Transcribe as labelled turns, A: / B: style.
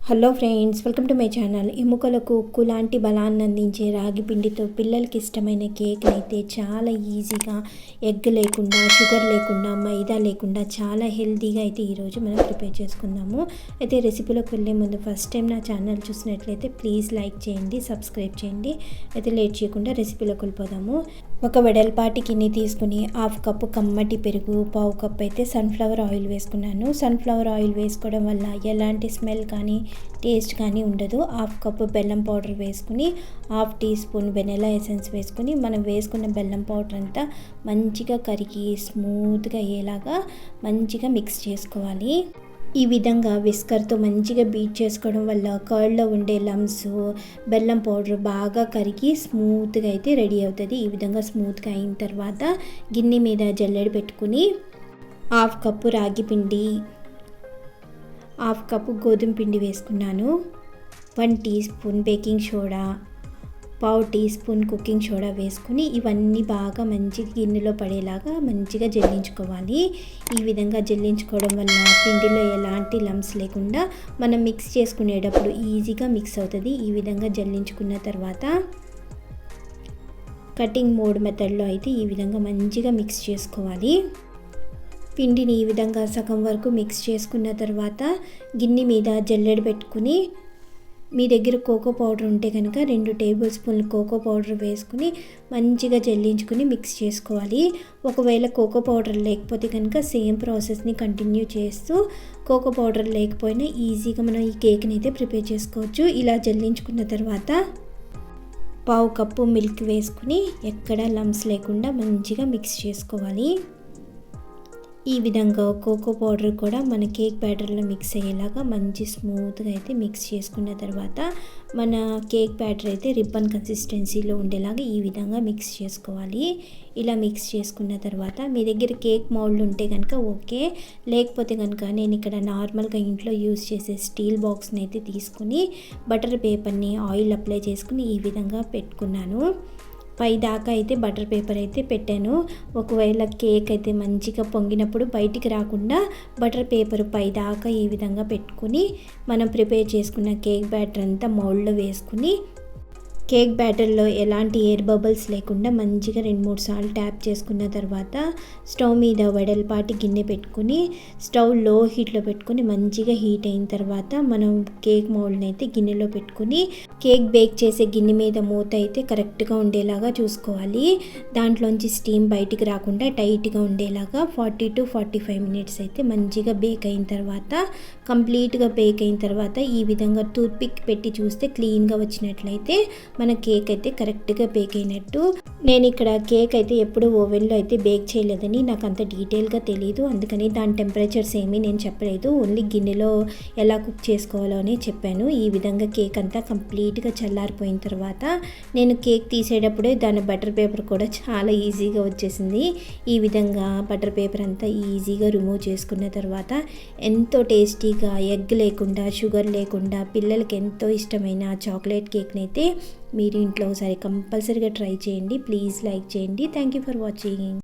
A: Hello friends, welcome to my channel. ఎముకలకు ఉక్కు లాంటి బలాన్ని అందించే రాగి పిండితో పిల్లలకి ఇష్టమైన కేక్ అయితే చాలా ఈజీగా, ఎగ్ లేకుండా, షుగర్ లేకుండా, మైదా లేకుండా చాలా హెల్తీగా అయితే ఈరోజు మనం ప్రిపేర్ చేసుకుందాము. అయితే రెసిపీలోకి వెళ్ళే ముందు ఫస్ట్ టైం నా ఛానల్ చూసినట్లయితే ప్లీజ్ లైక్ చేయండి, సబ్స్క్రైబ్ చేయండి. అయితే లేట్ చేయకుండా రెసిపీలోకి వెళ్ళిపోదాము. ఒక వెడల్పాటి గిన్నె తీసుకుని 1/2 కప్పు కమ్మటి పెరుగు, 1/2 కప్ అయితే సన్ఫ్లవర్ ఆయిల్ వేసుకున్నాను. సన్ఫ్లవర్ ఆయిల్ వేసుకోవడం వల్ల ఎలాంటి స్మెల్ కానీ టేస్ట్ కానీ ఉండదు. 1/2 కప్పు బెల్లం పౌడర్ వేసుకుని 1/2 టీ స్పూన్ వెనిలా ఎసెన్స్ వేసుకుని మనం వేసుకున్న బెల్లం పౌడర్ అంతా మంచిగా కరిగి స్మూత్గా అయ్యేలాగా మంచిగా మిక్స్ చేసుకోవాలి. ఈ విధంగా విస్కర్తో మంచిగా బీట్ చేసుకోవడం వల్ల కర్డ్లో ఉండే లమ్స్, బెల్లం పౌడర్ బాగా కరిగి స్మూత్గా అయితే రెడీ అవుతుంది. ఈ విధంగా స్మూత్గా అయిన తర్వాత గిన్నె మీద జల్లెడ పెట్టుకుని 1/2 కప్పు రాగి పిండి, 1/2 కప్పు గోధుమ పిండి వేసుకున్నాను. 1 teaspoon baking soda, 1/2 teaspoon cooking soda వేసుకుని ఇవన్నీ బాగా మంచిగా గిన్నెలో పడేలాగా మంచిగా జల్లించుకోవాలి. ఈ విధంగా జల్లించుకోవడం వల్ల పిండిలో ఎలాంటి లమ్స్ లేకుండా మనం మిక్స్ చేసుకునేటప్పుడు ఈజీగా మిక్స్ అవుతుంది. ఈ విధంగా జల్లించుకున్న తర్వాత కటింగ్ మోడ్ మెథడ్లో అయితే ఈ విధంగా మంచిగా మిక్స్ చేసుకోవాలి. పిండిని ఈ విధంగా సగం వరకు మిక్స్ చేసుకున్న తర్వాత గిన్నె మీద జల్లెడ పెట్టుకుని మీ దగ్గర కోకో పౌడర్ ఉంటే కనుక 2 టేబుల్ స్పూన్లు కోకో పౌడర్ వేసుకుని మంచిగా జల్లించుకుని మిక్స్ చేసుకోవాలి. ఒకవేళ కోకో పౌడర్ లేకపోతే కనుక సేమ్ ప్రాసెస్ని కంటిన్యూ చేస్తూ కోకో పౌడర్ లేకపోయినా ఈజీగా మనం ఈ కేక్ని అయితే ప్రిపేర్ చేసుకోవచ్చు. ఇలా జల్లించుకున్న తర్వాత 1/2 కప్పు మిల్క్ వేసుకుని ఎక్కడ లమ్స్ లేకుండా మంచిగా మిక్స్ చేసుకోవాలి. ఈ విధంగా కోకో పౌడర్ కూడా మన కేక్ బ్యాటర్లో మిక్స్ అయ్యేలాగా మంచి స్మూత్గా అయితే మిక్స్ చేసుకున్న తర్వాత మన కేక్ బ్యాటర్ అయితే రిబ్బన్ కన్సిస్టెన్సీలో ఉండేలాగా ఈ విధంగా మిక్స్ చేసుకోవాలి. ఇలా మిక్స్ చేసుకున్న తర్వాత మీ దగ్గర కేక్ మౌల్డ్ ఉంటే కనుక ఓకే, లేకపోతే కనుక నేను ఇక్కడ నార్మల్గా ఇంట్లో యూజ్ చేసే స్టీల్ బాక్స్ని అయితే తీసుకుని బటర్ పేపర్ని ఆయిల్ అప్లై చేసుకుని ఈ విధంగా పెట్టుకున్నాను. పై దాకా అయితే బటర్ పేపర్ అయితే పెట్టాను. ఒకవేళ కేక్ అయితే మంచిగా పొంగినప్పుడు బయటికి రాకుండా బటర్ పేపర్ పై దాకా ఈ విధంగా పెట్టుకుని మనం ప్రిపేర్ చేసుకున్న కేక్ బ్యాటర్ అంతా మౌల్డ్లో వేసుకుని కేక్ బ్యాటర్లో ఎలాంటి ఎయిర్ బబుల్స్ లేకుండా మంచిగా 2-3 సార్లు ట్యాప్ చేసుకున్న తర్వాత స్టవ్ మీద వెడల్పాటి గిన్నె పెట్టుకుని స్టవ్ లో హీట్లో పెట్టుకుని మంచిగా హీట్ అయిన తర్వాత మనం కేక్ మౌల్డ్ని అయితే గిన్నెలో పెట్టుకుని కేక్ బేక్ చేసే గిన్నె మీద మూత అయితే కరెక్ట్గా ఉండేలాగా చూసుకోవాలి. దాంట్లోంచి స్టీమ్ బయటికి రాకుండా టైట్గా ఉండేలాగా 40 to 45 మినిట్స్ అయితే మంచిగా బేక్ అయిన తర్వాత కంప్లీట్గా బేక్ అయిన తర్వాత ఈ విధంగా టూత్ పిక్ పెట్టి చూస్తే క్లీన్గా వచ్చినట్లయితే మన కేక్ అయితే కరెక్ట్గా బేక్ అయినట్టు. నేను ఇక్కడ కేక్ అయితే ఎప్పుడు ఓవెన్లో అయితే బేక్ చేయలేదని నాకు అంత డీటెయిల్గా తెలియదు, అందుకని దాని టెంపరేచర్స్ ఏమీ నేను చెప్పలేదు. ఓన్లీ గిన్నెలో ఎలా కుక్ చేసుకోవాలో అని చెప్పాను. ఈ విధంగా కేక్ అంతా కంప్లీట్గా చల్లారిపోయిన తర్వాత నేను కేక్ తీసేటప్పుడే దాని బటర్ పేపర్ కూడా చాలా ఈజీగా వచ్చేసింది. ఈ విధంగా బటర్ పేపర్ అంతా ఈజీగా రిమూవ్ చేసుకున్న తర్వాత ఎంతో టేస్టీగా, ఎగ్ లేకుండా, షుగర్ లేకుండా పిల్లలకి ఎంతో ఇష్టమైన చాక్లెట్ కేక్ని అయితే మీరు ఇంట్లో ఒకసారి కంపల్సరీగా ట్రై చేయండి. ప్లీజ్ లైక్ చేయండి. Thank you for watching.